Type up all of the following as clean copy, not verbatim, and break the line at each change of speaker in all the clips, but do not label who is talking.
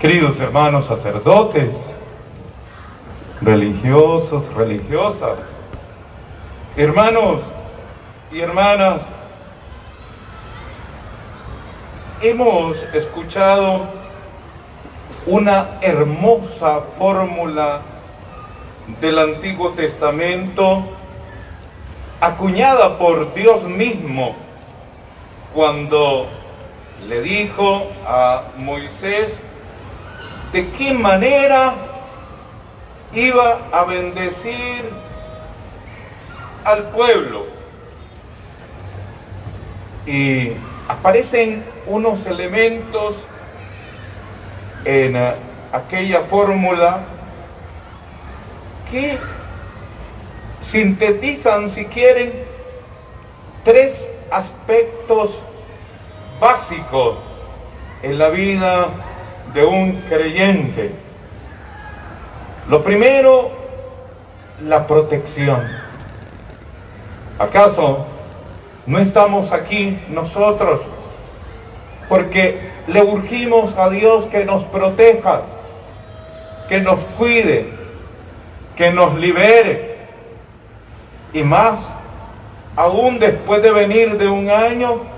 Queridos hermanos sacerdotes, religiosos, religiosas, hermanos y hermanas, hemos escuchado una hermosa fórmula del Antiguo Testamento acuñada por Dios mismo cuando le dijo a Moisés de qué manera iba a bendecir al pueblo. Y aparecen unos elementos en aquella fórmula que sintetizan, si quieren, tres aspectos básicos en la vida de un creyente. Lo primero, la protección. ¿Acaso no estamos aquí nosotros porque le urgimos a Dios que nos proteja, que nos cuide, que nos libere? Y más, aún después de venir de un año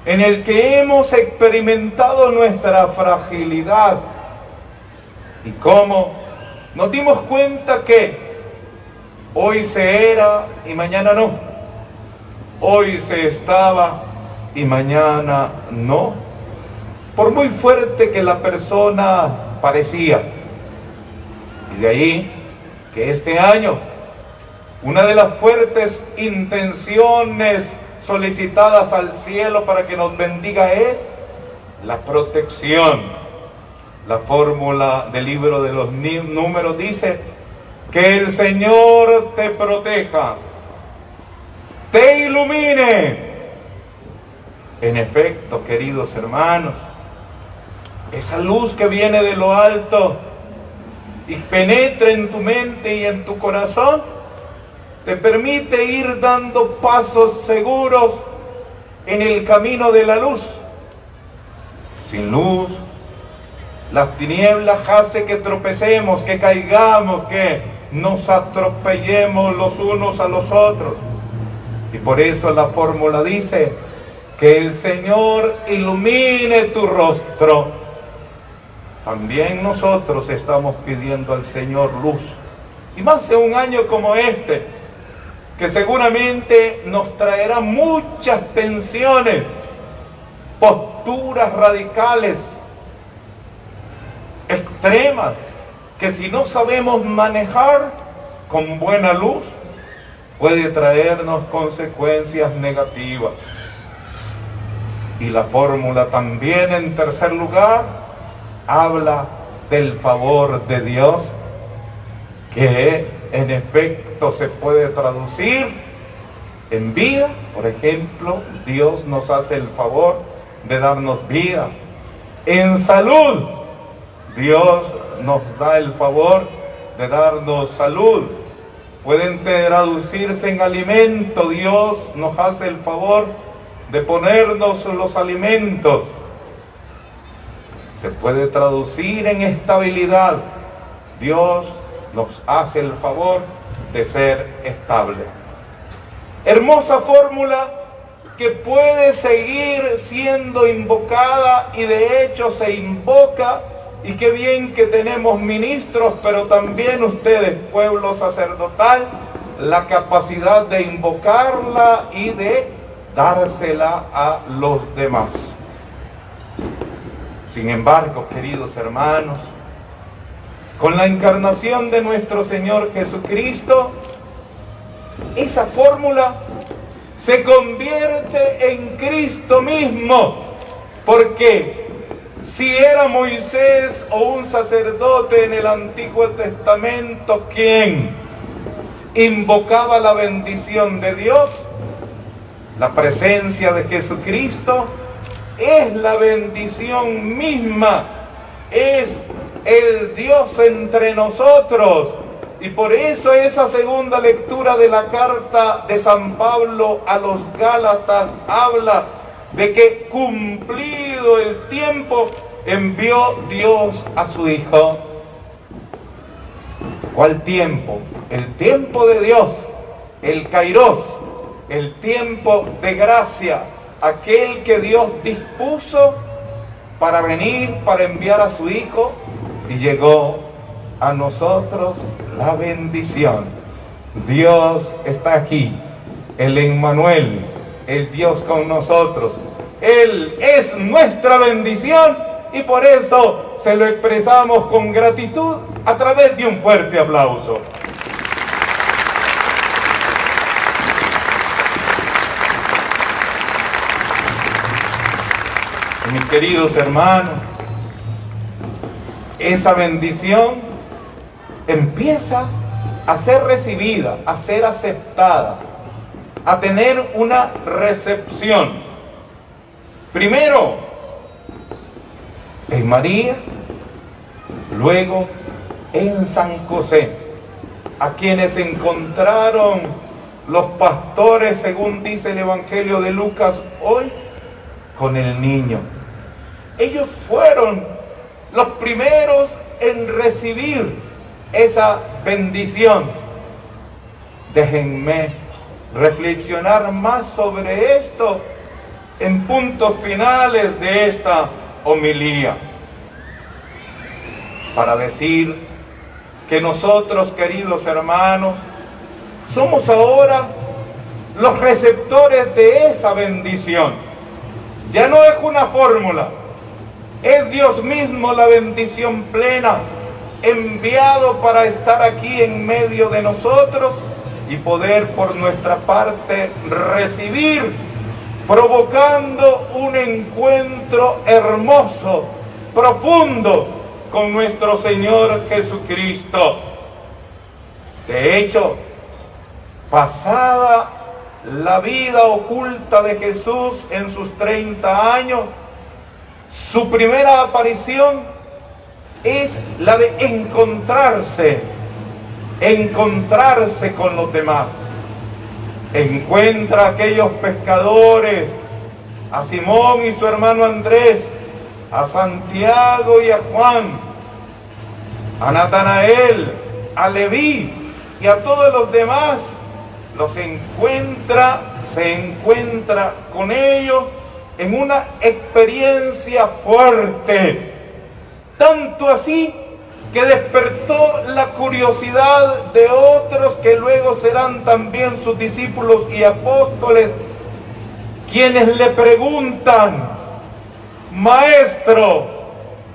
en el que hemos experimentado nuestra fragilidad y cómo nos dimos cuenta que hoy se era y mañana no, hoy se estaba y mañana no, por muy fuerte que la persona parecía. Y de ahí que este año una de las fuertes intenciones solicitadas al cielo para que nos bendiga es la protección. La fórmula del libro de los números dice: que el Señor te proteja, te ilumine. En efecto, queridos hermanos, esa luz que viene de lo alto y penetra en tu mente y en tu corazón te permite ir dando pasos seguros en el camino de la luz. Sin luz, las tinieblas hace que tropecemos, que caigamos, que nos atropellemos los unos a los otros. Y por eso la fórmula dice: que el Señor ilumine tu rostro. También nosotros estamos pidiendo al Señor luz. Y más de un año como este, que seguramente nos traerá muchas tensiones, posturas radicales, extremas, que si no sabemos manejar con buena luz, puede traernos consecuencias negativas. Y la fórmula también, en tercer lugar, habla del favor de Dios, que en efecto se puede traducir en vida. Por ejemplo, Dios nos hace el favor de darnos vida. En salud, Dios nos da el favor de darnos salud. Pueden traducirse en alimento. Dios nos hace el favor de ponernos los alimentos. Se puede traducir en estabilidad. Dios nos hace el favor de ser estable. Hermosa fórmula que puede seguir siendo invocada, y de hecho se invoca, y qué bien que tenemos ministros, pero también ustedes, pueblo sacerdotal, la capacidad de invocarla y de dársela a los demás. Sin embargo, queridos hermanos, con la encarnación de nuestro Señor Jesucristo, esa fórmula se convierte en Cristo mismo, porque si era Moisés o un sacerdote en el Antiguo Testamento quien invocaba la bendición de Dios, la presencia de Jesucristo es la bendición misma, es el Dios entre nosotros. Y por eso esa segunda lectura de la carta de San Pablo a los Gálatas habla de que cumplido el tiempo envió Dios a su Hijo? ¿Cuál tiempo? El tiempo de Dios, el Kairos, el tiempo de gracia, aquel que Dios dispuso para venir, para enviar a su Hijo, y llegó a nosotros la bendición. Dios está aquí, el Emmanuel, el Dios con nosotros. Él es nuestra bendición y por eso se lo expresamos con gratitud a través de un fuerte aplauso. Mis queridos hermanos, esa bendición empieza a ser recibida, a ser aceptada, a tener una recepción. Primero en María, luego en San José, a quienes encontraron los pastores, según dice el Evangelio de Lucas hoy, con el niño. Ellos fueron los primeros en recibir esa bendición. Déjenme reflexionar más sobre esto en puntos finales de esta homilía, para decir que nosotros, queridos hermanos, somos ahora los receptores de esa bendición. Ya no es una fórmula, es Dios mismo la bendición plena, enviado para estar aquí en medio de nosotros y poder por nuestra parte recibir, provocando un encuentro hermoso, profundo con nuestro Señor Jesucristo. De hecho, pasada la vida oculta de Jesús en sus 30 años, su primera aparición es la de encontrarse con los demás. Encuentra a aquellos pescadores, a Simón y su hermano Andrés, a Santiago y a Juan, a Natanael, a Leví y a todos los demás. Los encuentra, se encuentra con ellos en una experiencia fuerte, tanto así que despertó la curiosidad de otros que luego serán también sus discípulos y apóstoles, quienes le preguntan: Maestro,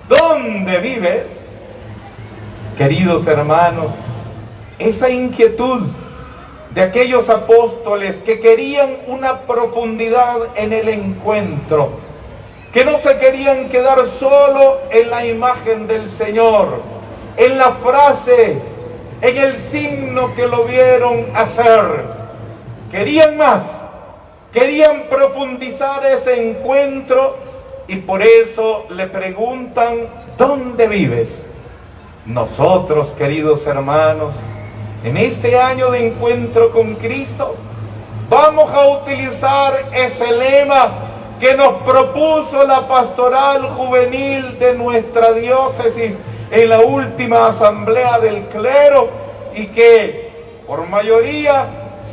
¿dónde vives? Queridos hermanos, esa inquietud de aquellos apóstoles que querían una profundidad en el encuentro, que no se querían quedar solo en la imagen del Señor, en la frase, en el signo que lo vieron hacer. Querían más, querían profundizar ese encuentro y por eso le preguntan: ¿dónde vives? Nosotros, queridos hermanos, en este año de encuentro con Cristo, vamos a utilizar ese lema que nos propuso la pastoral juvenil de nuestra diócesis en la última asamblea del clero y que por mayoría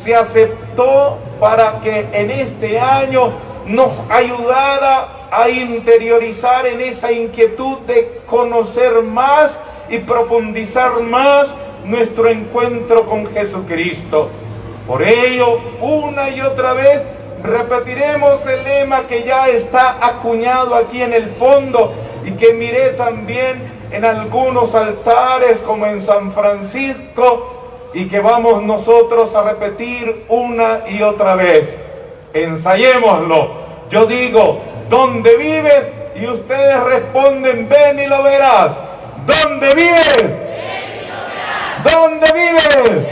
se aceptó para que en este año nos ayudara a interiorizar en esa inquietud de conocer más y profundizar más nuestro encuentro con Jesucristo. Por ello, una y otra vez repetiremos el lema que ya está acuñado aquí en el fondo y que miré también en algunos altares como en San Francisco y que vamos nosotros a repetir una y otra vez. Ensayémoslo. Yo digo: ¿dónde vives? Y ustedes responden: ven y lo verás. ¿Dónde vives? ¿Dónde vives?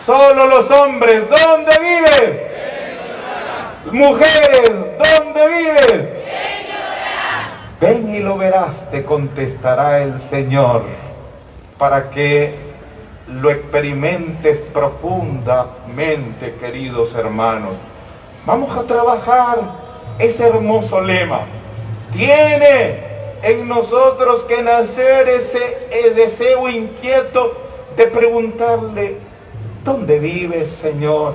Solo los hombres. ¿Dónde vives? Mujeres. ¿Dónde vives? Ven y lo verás, te contestará el Señor, para que lo experimentes profundamente, queridos hermanos. Vamos a trabajar ese hermoso lema. Tiene en nosotros que nacer ese deseo inquieto de preguntarle: ¿dónde vives, Señor?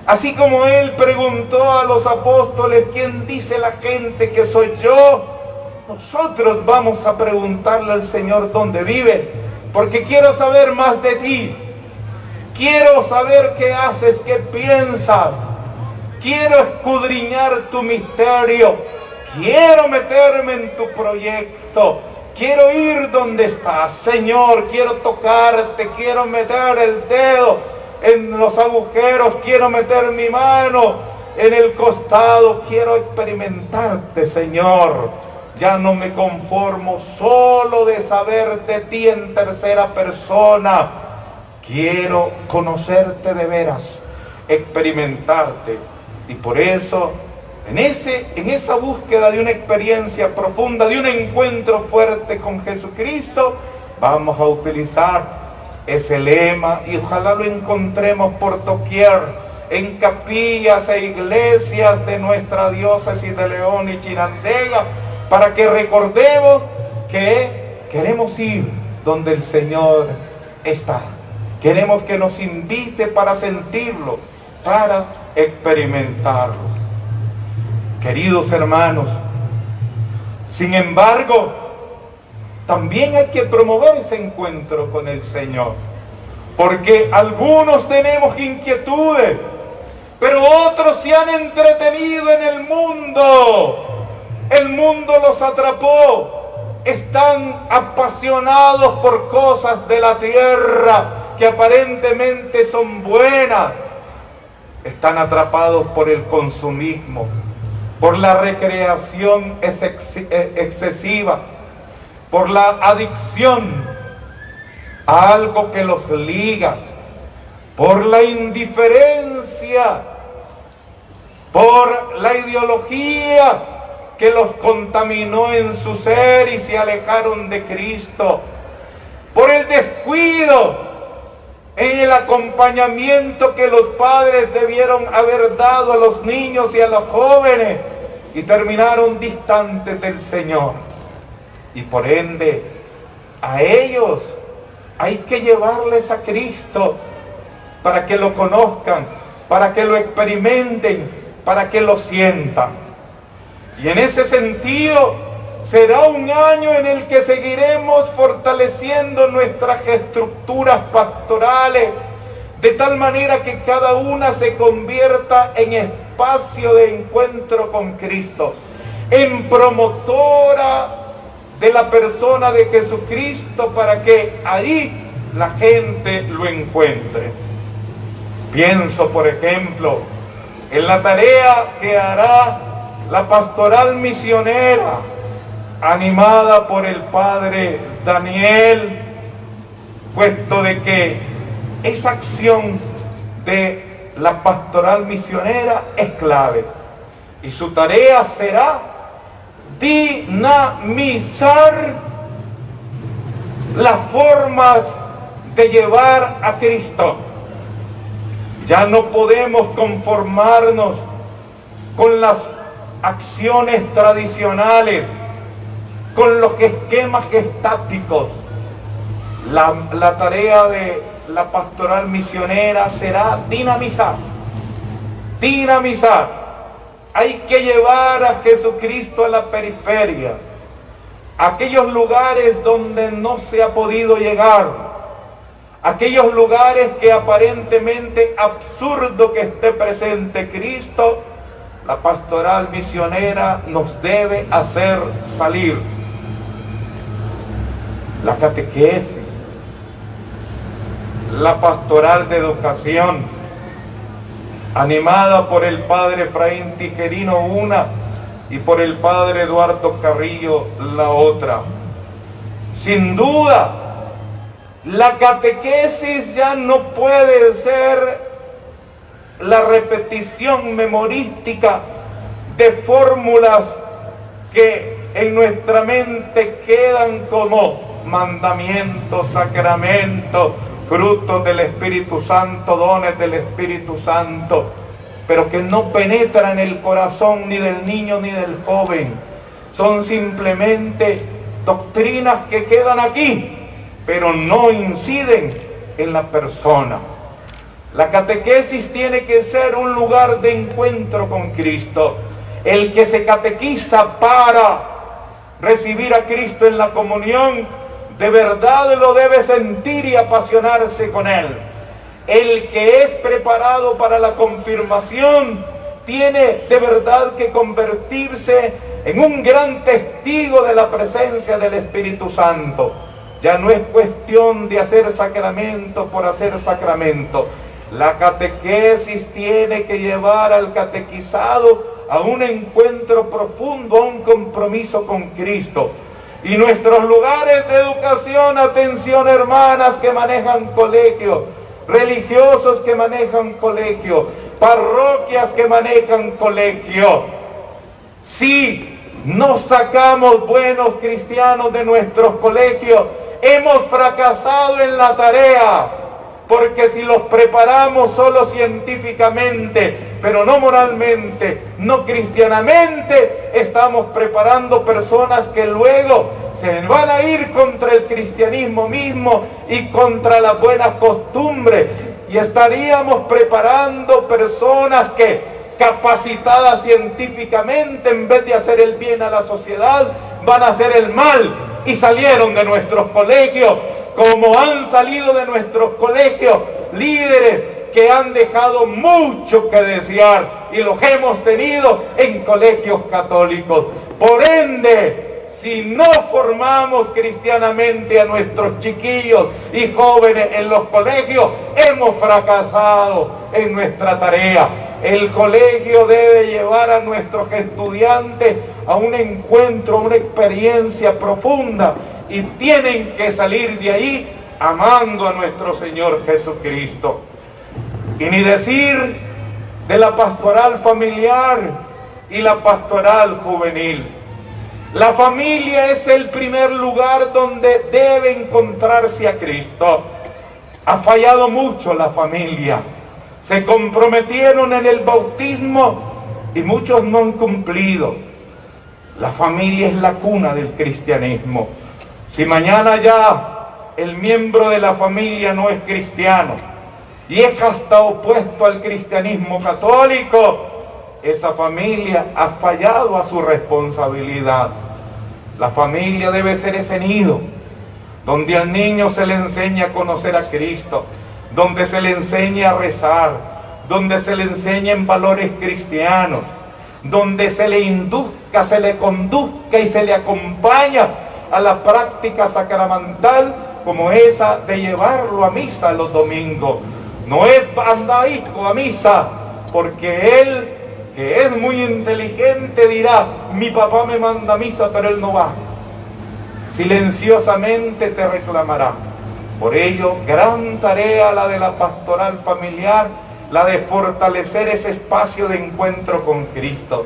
Así como Él preguntó a los apóstoles: ¿quién dice la gente que soy yo? Nosotros vamos a preguntarle al Señor dónde vive, porque quiero saber más de ti. Quiero saber qué haces, qué piensas. Quiero escudriñar tu misterio. Quiero meterme en tu proyecto. Quiero ir donde estás, Señor. Quiero tocarte. Quiero meter el dedo en los agujeros. Quiero meter mi mano en el costado. Quiero experimentarte, Señor. Ya no me conformo solo de saber de ti en tercera persona. Quiero conocerte de veras, experimentarte. Y por eso, en esa búsqueda de una experiencia profunda, de un encuentro fuerte con Jesucristo, vamos a utilizar ese lema, y ojalá lo encontremos por doquier, en capillas e iglesias de nuestra diócesis de León y Chinandega, para que recordemos que queremos ir donde el Señor está. Queremos que nos invite para sentirlo, para experimentarlo. Queridos hermanos, sin embargo, también hay que promover ese encuentro con el Señor, porque algunos tenemos inquietudes, pero otros se han entretenido en el mundo. El mundo los atrapó. Están apasionados por cosas de la tierra que aparentemente son buenas. Están atrapados por el consumismo, por la recreación excesiva, por la adicción a algo que los liga, por la indiferencia, por la ideología que los contaminó en su ser y se alejaron de Cristo, por el descuido en el acompañamiento que los padres debieron haber dado a los niños y a los jóvenes, y terminaron distantes del Señor. Y por ende, a ellos hay que llevarles a Cristo para que lo conozcan, para que lo experimenten, para que lo sientan. Y en ese sentido, será un año en el que seguiremos fortaleciendo nuestras estructuras pastorales, de tal manera que cada una se convierta en espacio de encuentro con Cristo, en promotora de la persona de Jesucristo, para que ahí la gente lo encuentre. Pienso, por ejemplo, en la tarea que hará la pastoral misionera, animada por el padre Daniel, puesto de que esa acción de la pastoral misionera es clave, y su tarea será dinamizar las formas de llevar a Cristo. Ya no podemos conformarnos con las acciones tradicionales, con los esquemas estáticos. La tarea de la pastoral misionera será dinamizar. Hay que llevar a Jesucristo a la periferia, a aquellos lugares donde no se ha podido llegar, aquellos lugares que aparentemente absurdo que esté presente Cristo. La pastoral misionera nos debe hacer salir. La catequesis, la pastoral de educación, animada por el padre Efraín Tijerino una y por el padre Eduardo Carrillo la otra. Sin duda, la catequesis ya no puede ser la repetición memorística de fórmulas que en nuestra mente quedan como mandamientos, sacramentos, frutos del Espíritu Santo, dones del Espíritu Santo, pero que no penetran en el corazón ni del niño ni del joven, son simplemente doctrinas que quedan aquí, pero no inciden en la persona. La catequesis tiene que ser un lugar de encuentro con Cristo. El que se catequiza para recibir a Cristo en la comunión, de verdad lo debe sentir y apasionarse con Él. El que es preparado para la confirmación, tiene de verdad que convertirse en un gran testigo de la presencia del Espíritu Santo. Ya no es cuestión de hacer sacramento por hacer sacramento. La catequesis tiene que llevar al catequizado a un encuentro profundo, a un compromiso con Cristo. Y nuestros lugares de educación, atención hermanas que manejan colegios, religiosos que manejan colegios, parroquias que manejan colegios, si no sacamos buenos cristianos de nuestros colegios, hemos fracasado en la tarea. Porque si los preparamos solo científicamente, pero no moralmente, no cristianamente, estamos preparando personas que luego se van a ir contra el cristianismo mismo y contra las buenas costumbres. Y estaríamos preparando personas que, capacitadas científicamente, en vez de hacer el bien a la sociedad, van a hacer el mal. Y salieron de nuestros colegios, como han salido de nuestros colegios líderes que han dejado mucho que desear, y los hemos tenido en colegios católicos. Por ende, si no formamos cristianamente a nuestros chiquillos y jóvenes en los colegios, hemos fracasado en nuestra tarea. El colegio debe llevar a nuestros estudiantes a un encuentro, a una experiencia profunda, y tienen que salir de ahí amando a nuestro Señor Jesucristo. Y ni decir de la pastoral familiar y la pastoral juvenil. La familia es el primer lugar donde debe encontrarse a Cristo. Ha fallado mucho la familia. Se comprometieron en el bautismo y muchos no han cumplido. La familia es la cuna del cristianismo. Si mañana ya el miembro de la familia no es cristiano y es hasta opuesto al cristianismo católico, esa familia ha fallado a su responsabilidad. La familia debe ser ese nido donde al niño se le enseña a conocer a Cristo, donde se le enseña a rezar, donde se le enseñen valores cristianos, donde se le induzca, se le conduzca y se le acompaña a la práctica sacramental, como esa de llevarlo a misa los domingos. No es anda hijo a misa, porque él, que es muy inteligente, dirá: mi papá me manda a misa, pero él no va. Silenciosamente te reclamará. Por ello, gran tarea la de la pastoral familiar, la de fortalecer ese espacio de encuentro con Cristo.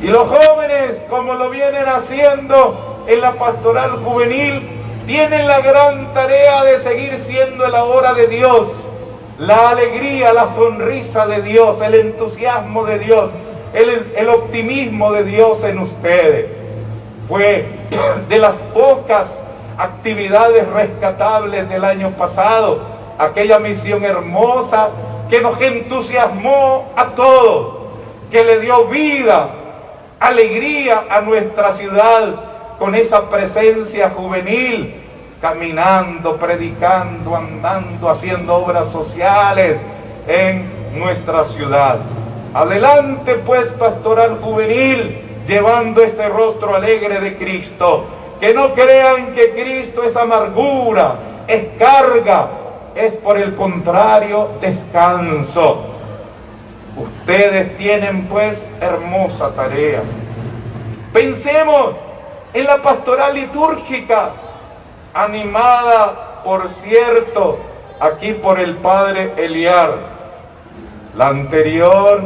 Y los jóvenes, como lo vienen haciendo en la pastoral juvenil, tienen la gran tarea de seguir siendo la hora de Dios, la alegría, la sonrisa de Dios, el entusiasmo de Dios, el optimismo de Dios en ustedes. Fue de las pocas actividades rescatables del año pasado, aquella misión hermosa que nos entusiasmó a todos, que le dio vida, alegría a nuestra ciudad, con esa presencia juvenil, caminando, predicando, andando, haciendo obras sociales en nuestra ciudad. Adelante pues, pastoral juvenil, llevando este rostro alegre de Cristo. Que no crean que Cristo es amargura, es carga, es por el contrario descanso. Ustedes tienen pues hermosa tarea. Pensemos en la pastoral litúrgica, animada, por cierto, aquí por el padre Eliar. La anterior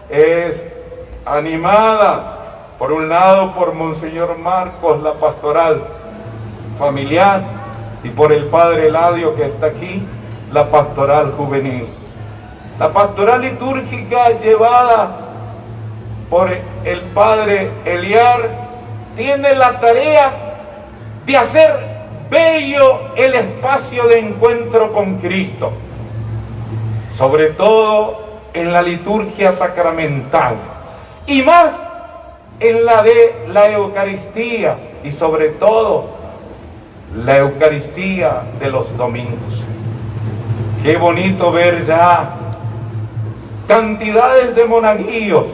es animada, por un lado, por Monseñor Marcos, la pastoral familiar, y por el padre Eladio, que está aquí, la pastoral juvenil. La pastoral litúrgica llevada por el padre Eliar tiene la tarea de hacer bello el espacio de encuentro con Cristo, sobre todo en la liturgia sacramental y más en la de la Eucaristía, y sobre todo la Eucaristía de los domingos. Qué bonito ver ya cantidades de monaguillos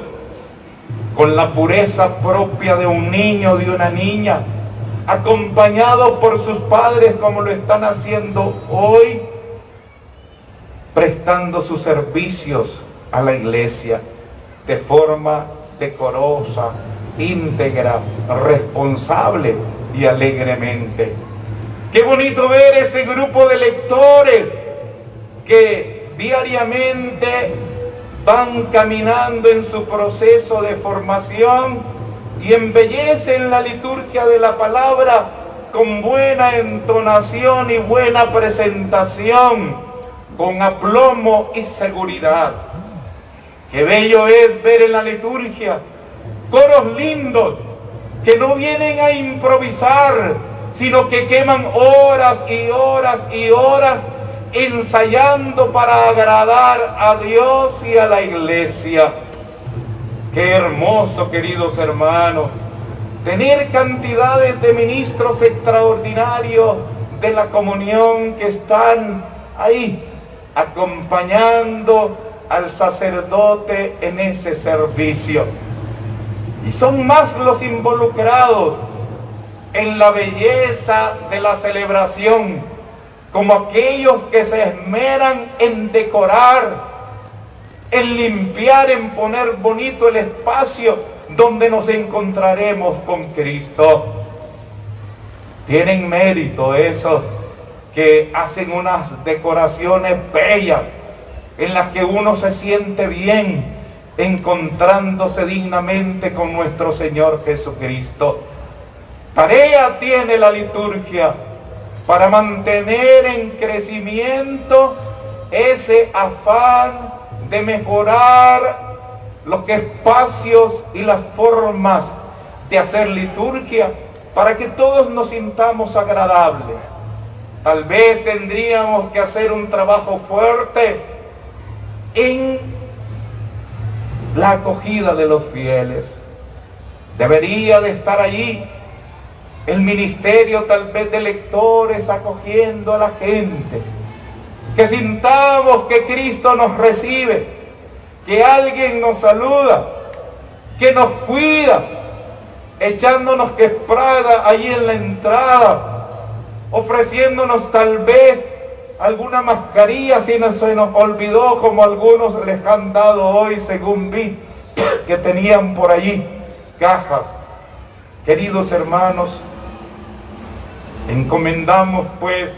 con la pureza propia de un niño, de una niña, acompañados por sus padres como lo están haciendo hoy, prestando sus servicios a la iglesia de forma decorosa, íntegra, responsable y alegremente. Qué bonito ver ese grupo de lectores que diariamente van caminando en su proceso de formación y embellecen la liturgia de la palabra con buena entonación y buena presentación, con aplomo y seguridad. Qué bello es ver en la liturgia coros lindos que no vienen a improvisar, sino que queman horas y horas y horas ensayando para agradar a Dios y a la iglesia. Qué hermoso, queridos hermanos, tener cantidades de ministros extraordinarios de la comunión que están ahí acompañando al sacerdote en ese servicio. Y son más los involucrados en la belleza de la celebración, como aquellos que se esmeran en decorar, en limpiar, en poner bonito el espacio donde nos encontraremos con Cristo. Tienen mérito esos que hacen unas decoraciones bellas en las que uno se siente bien, encontrándose dignamente con nuestro Señor Jesucristo. Tarea tiene la liturgia para mantener en crecimiento ese afán de mejorar los espacios y las formas de hacer liturgia para que todos nos sintamos agradables. Tal vez tendríamos que hacer un trabajo fuerte en la acogida de los fieles. Debería de estar allí el ministerio tal vez de lectores acogiendo a la gente, que sintamos que Cristo nos recibe, que alguien nos saluda, que nos cuida, echándonos quebrada allí en la entrada, ofreciéndonos tal vez alguna mascarilla si no se nos olvidó, como algunos les han dado hoy, según vi que tenían por allí cajas. Queridos hermanos, encomendamos pues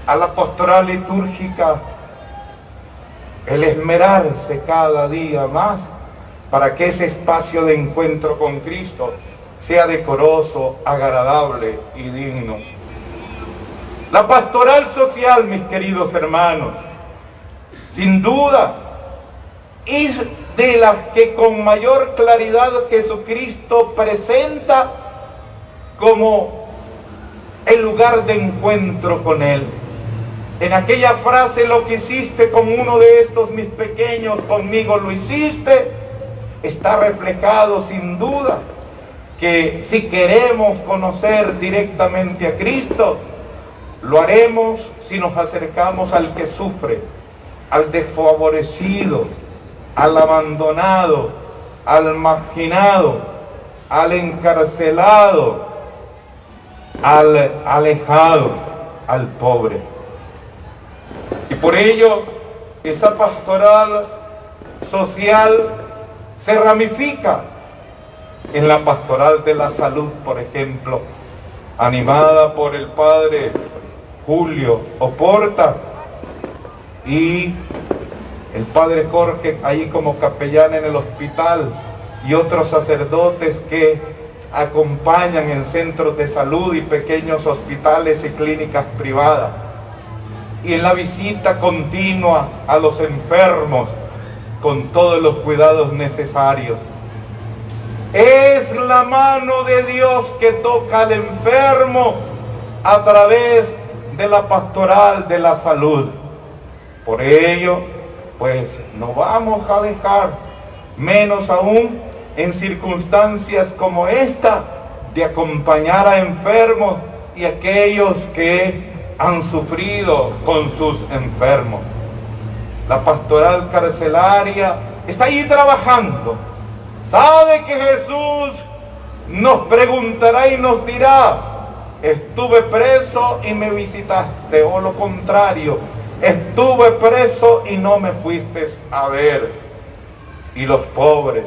a la pastoral litúrgica el esmerarse cada día más para que ese espacio de encuentro con Cristo sea decoroso, agradable y digno. La pastoral social, mis queridos hermanos, sin duda es de las que con mayor claridad Jesucristo presenta como el lugar de encuentro con Él. En aquella frase, lo que hiciste con uno de estos mis pequeños, conmigo lo hiciste, está reflejado sin duda que si queremos conocer directamente a Cristo, lo haremos si nos acercamos al que sufre, al desfavorecido, al abandonado, al marginado, al encarcelado, al alejado, al pobre. Y por ello, esa pastoral social se ramifica en la pastoral de la salud, por ejemplo, animada por el padre Julio Oporta y el padre Jorge ahí como capellán en el hospital, y otros sacerdotes que acompañan en centros de salud y pequeños hospitales y clínicas privadas, y en la visita continua a los enfermos con todos los cuidados necesarios. Es la mano de Dios que toca al enfermo a través de la pastoral de la salud. Por ello, pues no vamos a dejar, menos aún en circunstancias como esta, de acompañar a enfermos y aquellos que han sufrido con sus enfermos. La pastoral carcelaria está ahí trabajando. Sabe que Jesús nos preguntará y nos dirá: estuve preso y me visitaste, o lo contrario, estuve preso y no me fuiste a ver. Y los pobres,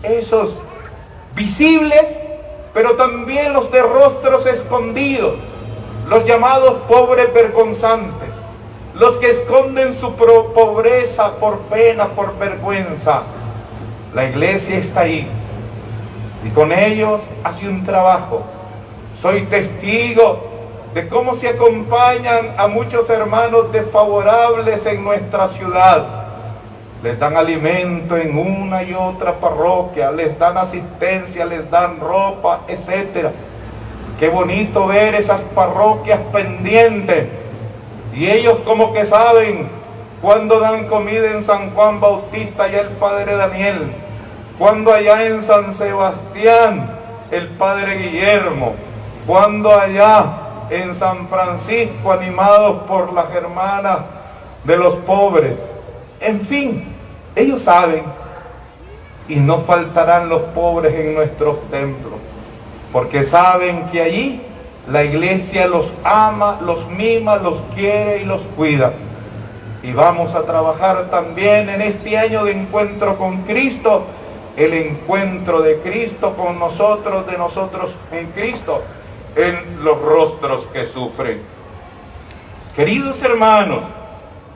esos visibles, pero también los de rostros escondidos, los llamados pobres vergonzantes, los que esconden su pobreza por pena, por vergüenza. La iglesia está ahí y con ellos hace un trabajo. Soy testigo de cómo se acompañan a muchos hermanos desfavorables en nuestra ciudad. Les dan alimento en una y otra parroquia, les dan asistencia, les dan ropa, etc. Qué bonito ver esas parroquias pendientes. Y ellos como que saben cuándo dan comida en San Juan Bautista, ya el Padre Daniel, cuando allá en San Sebastián, el Padre Guillermo, cuando allá en San Francisco, animados por las hermanas de los pobres. En fin, ellos saben, y no faltarán los pobres en nuestros templos, porque saben que allí la iglesia los ama, los mima, los quiere y los cuida. Y vamos a trabajar también en este año de encuentro con Cristo, el encuentro de Cristo con nosotros, de nosotros en Cristo, en los rostros que sufren. Queridos hermanos,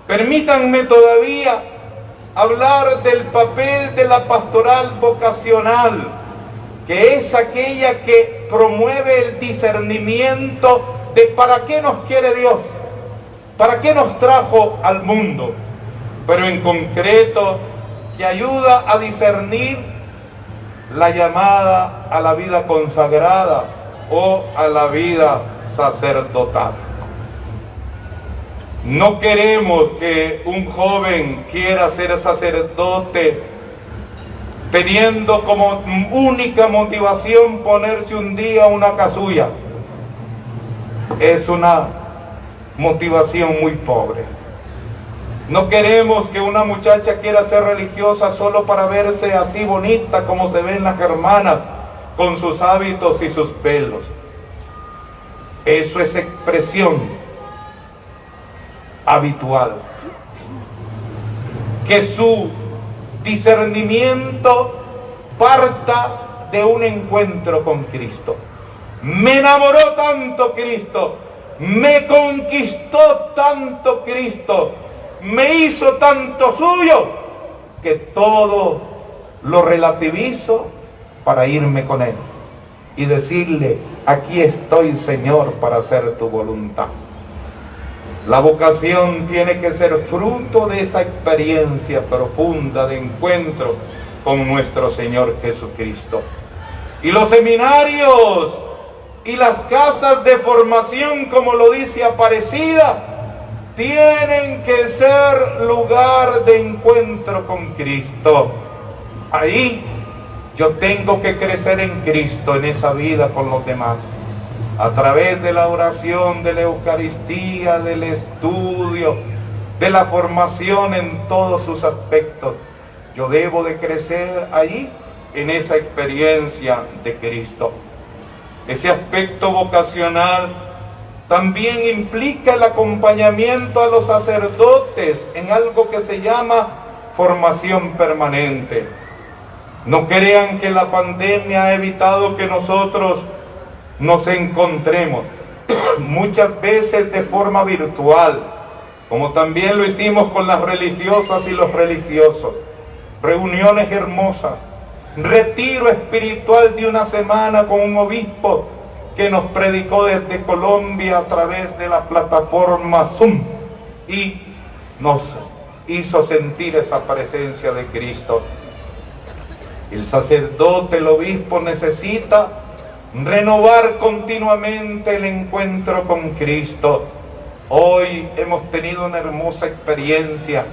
permítanme todavía hablar del papel de la pastoral vocacional, que es aquella que promueve el discernimiento de para qué nos quiere Dios, para qué nos trajo al mundo, pero en concreto que ayuda a discernir la llamada a la vida consagrada o a la vida sacerdotal. No queremos que un joven quiera ser sacerdote teniendo como única motivación ponerse un día una casulla. Es una motivación muy pobre. No queremos que una muchacha quiera ser religiosa solo para verse así bonita como se ven las hermanas, con sus hábitos y sus velos. Eso es expresión habitual. Que su discernimiento parta de un encuentro con Cristo. Me enamoró tanto Cristo, me conquistó tanto Cristo, me hizo tanto suyo, que todo lo relativizo para irme con Él y decirle: aquí estoy, Señor, para hacer tu voluntad. La vocación tiene que ser fruto de esa experiencia profunda de encuentro con nuestro Señor Jesucristo. Y los seminarios y las casas de formación, como lo dice Aparecida, tienen que ser lugar de encuentro con Cristo. Ahí yo tengo que crecer en Cristo, en esa vida con los demás, a través de la oración, de la Eucaristía, del estudio, de la formación en todos sus aspectos. Yo debo de crecer ahí, en esa experiencia de Cristo. Ese aspecto vocacional también implica el acompañamiento a los sacerdotes en algo que se llama formación permanente. No crean que la pandemia ha evitado que nosotros nos encontremos, muchas veces de forma virtual, como también lo hicimos con las religiosas y los religiosos. Reuniones hermosas, retiro espiritual de una semana con un obispo que nos predicó desde Colombia a través de la plataforma Zoom y nos hizo sentir esa presencia de Cristo. El sacerdote, el obispo necesita renovar continuamente el encuentro con Cristo. Hoy hemos tenido una hermosa experiencia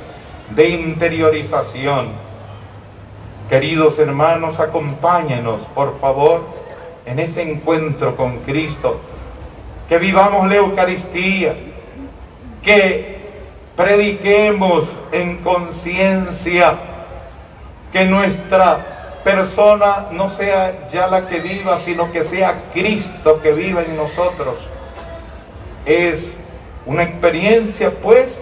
de interiorización. Queridos hermanos, acompáñenos, por favor, en ese encuentro con Cristo. Que vivamos la Eucaristía, que prediquemos en conciencia, que nuestra persona no sea ya la que viva, sino que sea Cristo que viva en nosotros. Es una experiencia, pues,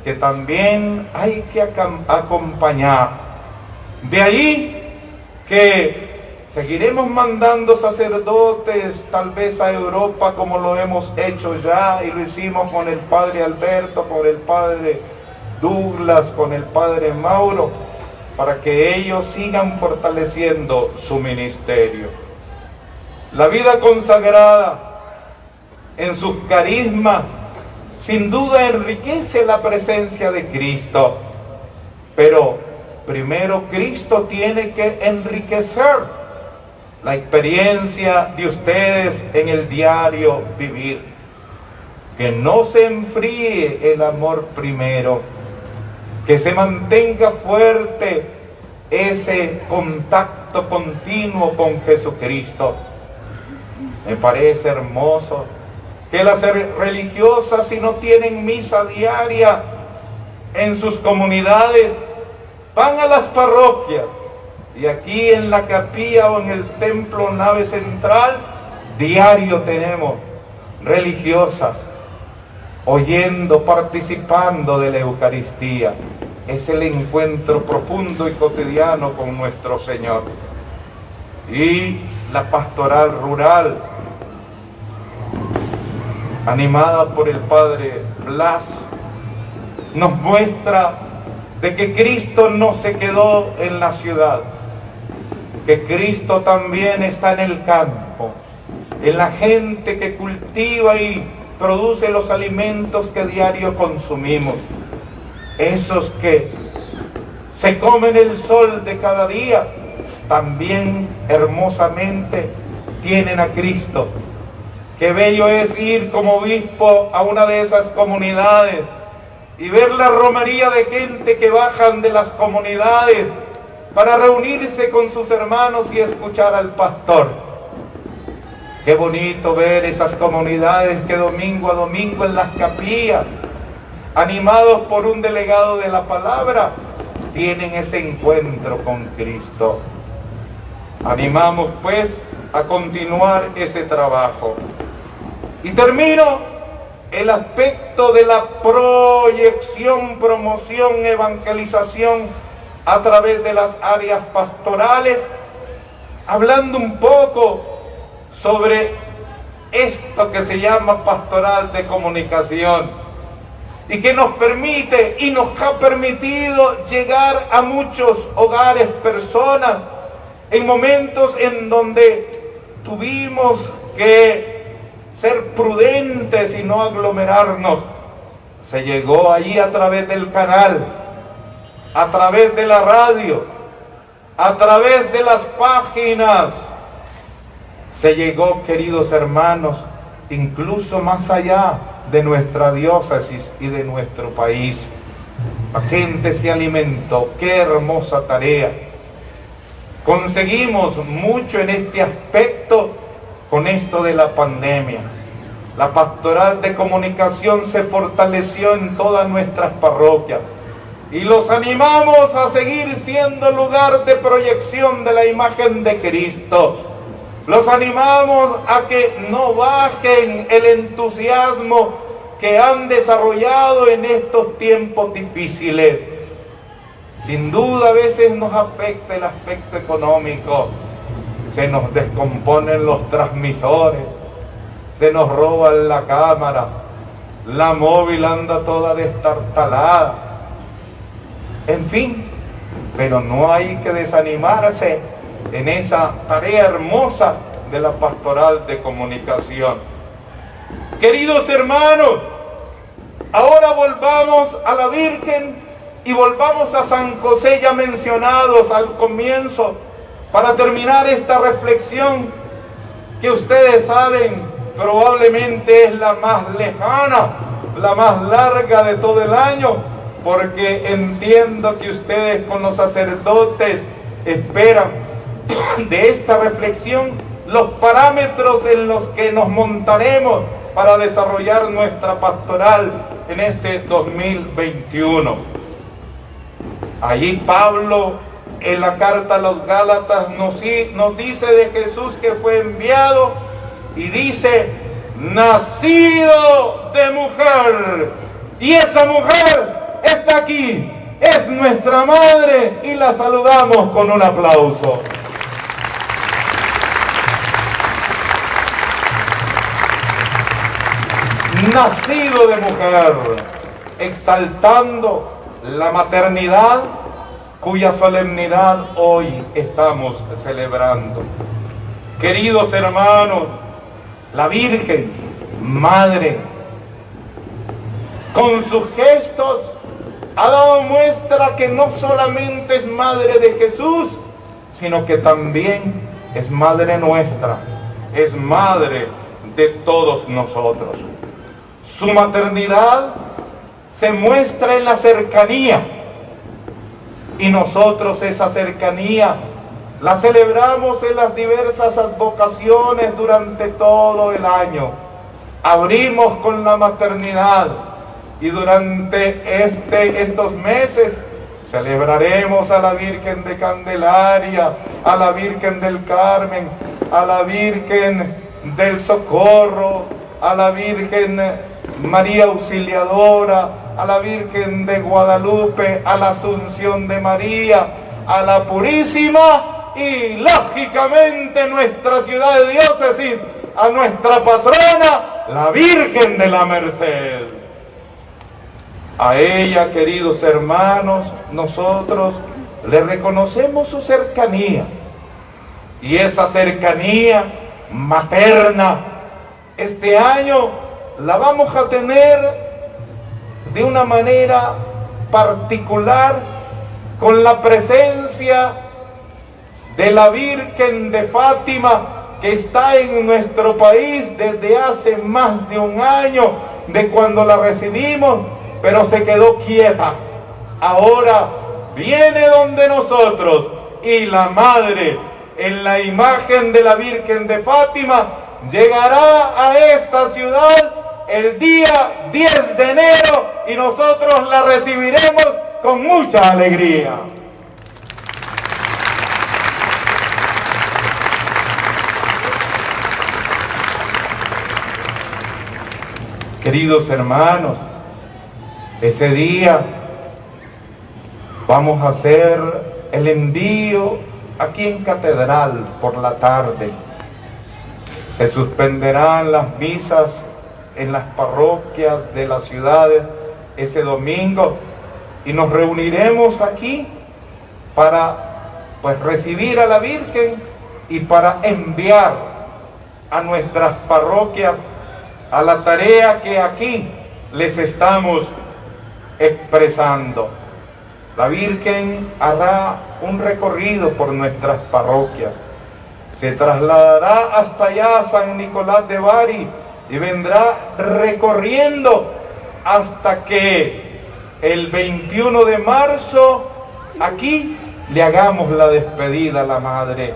que también hay que acompañar. De ahí que seguiremos mandando sacerdotes, tal vez a Europa, como lo hemos hecho ya, y lo hicimos con el padre Alberto, con el padre Douglas, con el padre Mauro, para que ellos sigan fortaleciendo su ministerio. La vida consagrada en sus carismas sin duda enriquece la presencia de Cristo, pero primero Cristo tiene que enriquecer la experiencia de ustedes en el diario vivir. Que no se enfríe el amor primero, que se mantenga fuerte ese contacto continuo con Jesucristo. Me parece hermoso que las religiosas, si no tienen misa diaria en sus comunidades, van a las parroquias, y aquí en la capilla o en el templo nave central, diario tenemos religiosas oyendo, participando de la Eucaristía. Es el encuentro profundo y cotidiano con nuestro Señor. Y la pastoral rural, animada por el Padre Blas, nos muestra de que Cristo no se quedó en la ciudad, que Cristo también está en el campo, en la gente que cultiva y produce los alimentos que diario consumimos. Esos que se comen el sol de cada día, también hermosamente tienen a Cristo. Qué bello es ir como obispo a una de esas comunidades y ver la romería de gente que bajan de las comunidades para reunirse con sus hermanos y escuchar al pastor. Qué bonito ver esas comunidades que domingo a domingo en las capillas, animados por un delegado de la palabra, tienen ese encuentro con Cristo. Animamos pues a continuar ese trabajo. Y termino el aspecto de la proyección, promoción, evangelización a través de las áreas pastorales, hablando un poco sobre esto que se llama pastoral de comunicación y que nos permite y nos ha permitido llegar a muchos hogares, personas, en momentos en donde tuvimos que ser prudentes y no aglomerarnos. Se llegó allí a través del canal, a través de la radio, a través de las páginas. Se llegó, queridos hermanos, incluso más allá de nuestra diócesis y de nuestro país. La gente se alimentó. Qué hermosa tarea. Conseguimos mucho en este aspecto con esto de la pandemia. La pastoral de comunicación se fortaleció en todas nuestras parroquias y los animamos a seguir siendo lugar de proyección de la imagen de Cristo. Los animamos a que no bajen el entusiasmo que han desarrollado en estos tiempos difíciles. Sin duda a veces nos afecta el aspecto económico. Se nos descomponen los transmisores, se nos roban la cámara, la móvil anda toda destartalada. En fin, pero no hay que desanimarse en esa tarea hermosa de la pastoral de comunicación. Queridos hermanos, ahora volvamos a la Virgen y volvamos a San José, ya mencionados al comienzo, para terminar esta reflexión, que ustedes saben, probablemente es la más lejana, la más larga de todo el año, porque entiendo que ustedes con los sacerdotes esperan de esta reflexión los parámetros en los que nos montaremos para desarrollar nuestra pastoral en este 2021. Allí Pablo, en la carta a los Gálatas, nos dice de Jesús que fue enviado y dice, nacido de mujer. Y esa mujer está aquí, es nuestra madre, y la saludamos con un aplauso. Nacido de mujer, exaltando la maternidad cuya solemnidad hoy estamos celebrando. Queridos hermanos, la Virgen, Madre, con sus gestos ha dado muestra que no solamente es Madre de Jesús, sino que también es Madre nuestra, es Madre de todos nosotros. Su maternidad se muestra en la cercanía, y nosotros esa cercanía la celebramos en las diversas advocaciones durante todo el año. Abrimos con la maternidad y durante estos meses celebraremos a la Virgen de Candelaria, a la Virgen del Carmen, a la Virgen del Socorro, a la Virgen María Auxiliadora, a la Virgen de Guadalupe, a la Asunción de María, a la Purísima y lógicamente nuestra ciudad de diócesis, a nuestra patrona, la Virgen de la Merced. A ella, queridos hermanos, nosotros le reconocemos su cercanía, y esa cercanía materna este año la vamos a tener de una manera particular con la presencia de la Virgen de Fátima, que está en nuestro país desde hace más de un año de cuando la recibimos, pero se quedó quieta. Ahora viene donde nosotros, y la Madre, en la imagen de la Virgen de Fátima, llegará a esta ciudad el día 10 de enero y nosotros la recibiremos con mucha alegría. Queridos hermanos, ese día vamos a hacer el envío aquí en Catedral por la tarde. Se suspenderán las misas en las parroquias de las ciudades ese domingo y nos reuniremos aquí para recibir a la Virgen y para enviar a nuestras parroquias a la tarea que aquí les estamos expresando. La Virgen hará un recorrido por nuestras parroquias, se trasladará hasta allá a San Nicolás de Bari y vendrá recorriendo hasta que el 21 de marzo aquí le hagamos la despedida a la Madre,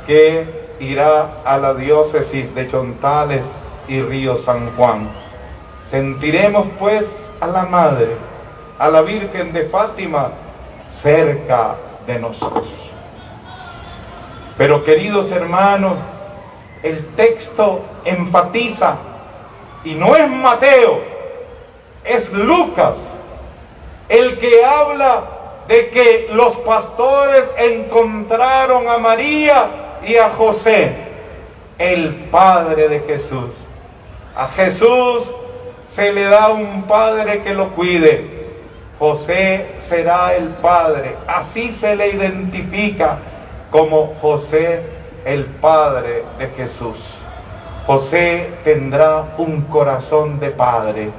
que irá a la diócesis de Chontales y Río San Juan. Sentiremos pues a la Madre, a la Virgen de Fátima, cerca de nosotros. Pero queridos hermanos, el texto enfatiza, y no es Mateo, es Lucas, el que habla de que los pastores encontraron a María y a José, el padre de Jesús. A Jesús se le da un padre que lo cuide. José será el padre, así se le identifica como José, el padre de Jesús. José tendrá un corazón de padre.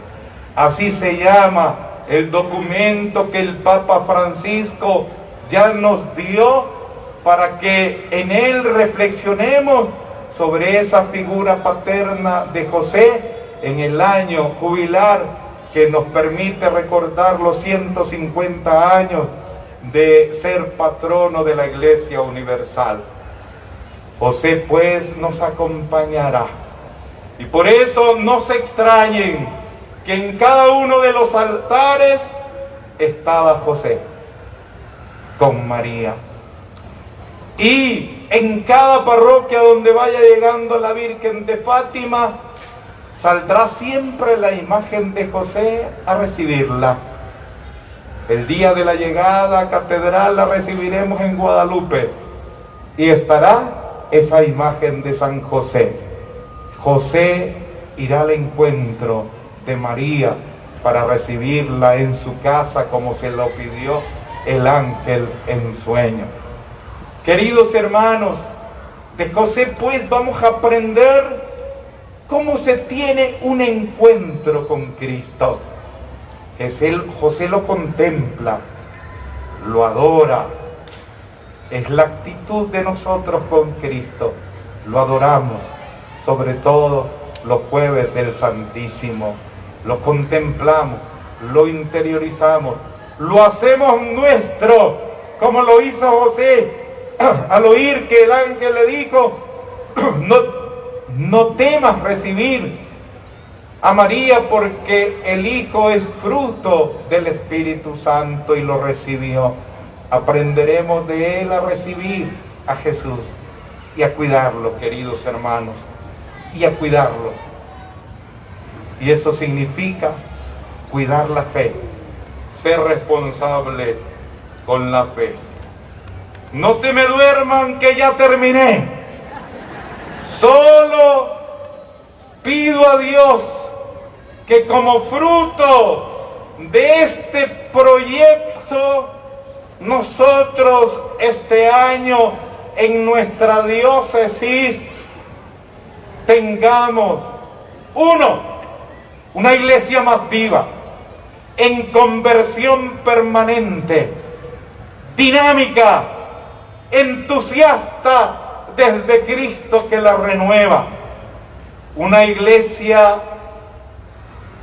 Así se llama el documento que el Papa Francisco ya nos dio para que en él reflexionemos sobre esa figura paterna de José en el año jubilar que nos permite recordar los 150 años de ser patrono de la Iglesia Universal. José pues nos acompañará. Y por eso no se extrañen que en cada uno de los altares estaba José con María. Y en cada parroquia donde vaya llegando la Virgen de Fátima, saldrá siempre la imagen de José a recibirla. El día de la llegada a catedral la recibiremos en Guadalupe y estará esa imagen de San José. José irá al encuentro de María para recibirla en su casa como se lo pidió el ángel en sueño. Queridos hermanos, de José pues vamos a aprender cómo se tiene un encuentro con Cristo. José lo contempla, lo adora. Es la actitud de nosotros con Cristo. Lo adoramos, sobre todo los jueves del Santísimo. Lo contemplamos, lo interiorizamos, lo hacemos nuestro, como lo hizo José al oír que el ángel le dijo, no temas recibir a María porque el Hijo es fruto del Espíritu Santo, y lo recibió. Aprenderemos de él a recibir a Jesús y a cuidarlo, queridos hermanos, y a cuidarlo. Y eso significa cuidar la fe, ser responsable con la fe. No se me duerman que ya terminé. Solo pido a Dios que como fruto de este proyecto, nosotros este año en nuestra diócesis tengamos una iglesia más viva, en conversión permanente, dinámica, entusiasta desde Cristo que la renueva. Una iglesia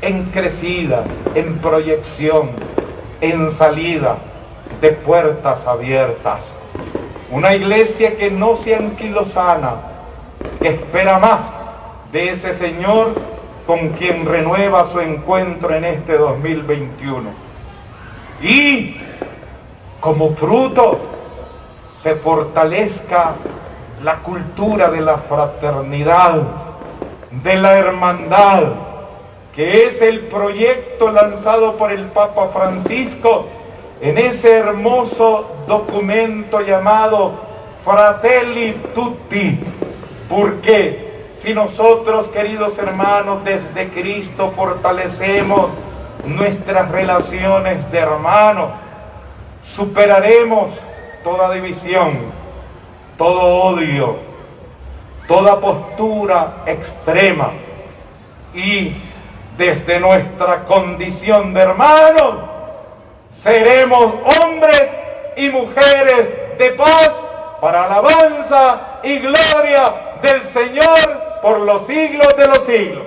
en crecida, en proyección, en salida, de puertas abiertas. Una iglesia que no se anquilosana, que espera más de ese Señor con quien renueva su encuentro en este 2021. Y como fruto se fortalezca la cultura de la fraternidad, de la hermandad, que es el proyecto lanzado por el Papa Francisco en ese hermoso documento llamado Fratelli Tutti. Porque si nosotros, queridos hermanos, desde Cristo fortalecemos nuestras relaciones de hermanos, superaremos toda división, todo odio, toda postura extrema, y desde nuestra condición de hermanos seremos hombres y mujeres de paz para alabanza y gloria del Señor por los siglos de los siglos.